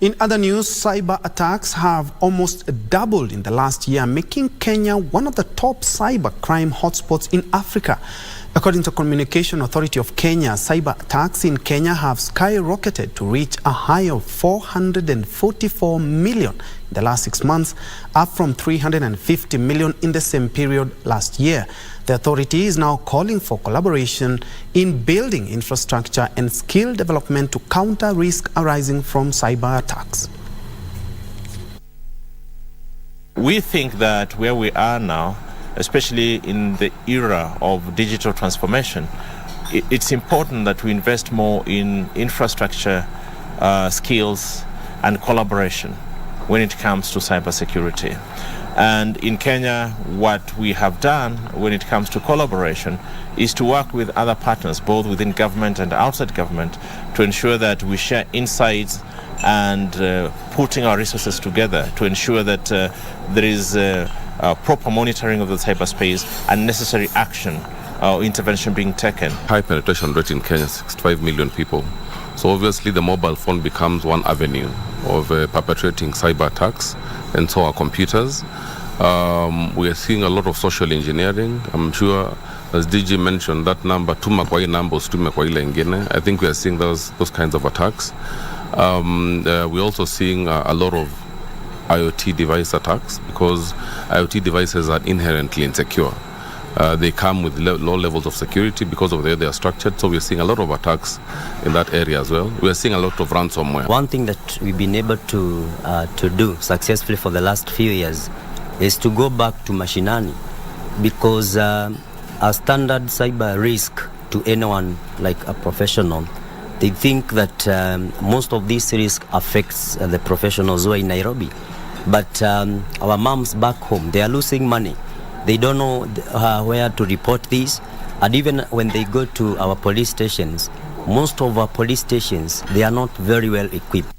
In other news, cyber attacks have almost doubled in the last year, making Kenya one of the top cyber crime hotspots in Africa. According to Communication Authority of Kenya, cyber attacks in Kenya have skyrocketed to reach a high of 444 million in the last 6 months, up from 350 million in the same period last year. The authority is now calling for collaboration in building infrastructure and skill development to counter risk arising from cyber attacks. We think that where we are now, especially in the era of digital transformation, it's important that we invest more in infrastructure, skills, and collaboration when it comes to cybersecurity. And in Kenya, what we have done when it comes to collaboration is to work with other partners, both within government and outside government, to ensure that we share insights and putting our resources together to ensure that there is proper monitoring of the cyberspace and necessary action or intervention being taken. High penetration rate in Kenya, 65 million people. So obviously the mobile phone becomes one avenue of perpetrating cyber attacks, and so are computers. We are seeing a lot of social engineering. I'm sure, as DG mentioned, that number, I think we are seeing those kinds of attacks. We're also seeing a lot of IoT device attacks, because IoT devices are inherently insecure. They come with low levels of security because of the way they are structured. So we're seeing a lot of attacks in that area as well. We're seeing a lot of ransomware. One thing that we've been able to do successfully for the last few years is to go back to mashinani, because a standard cyber risk to anyone like a professional, they think that most of this risk affects the professionals who are in Nairobi. But our moms back home, they are losing money. They don't know where to report this. And even when they go to our police stations, most of our police stations, they are not very well equipped.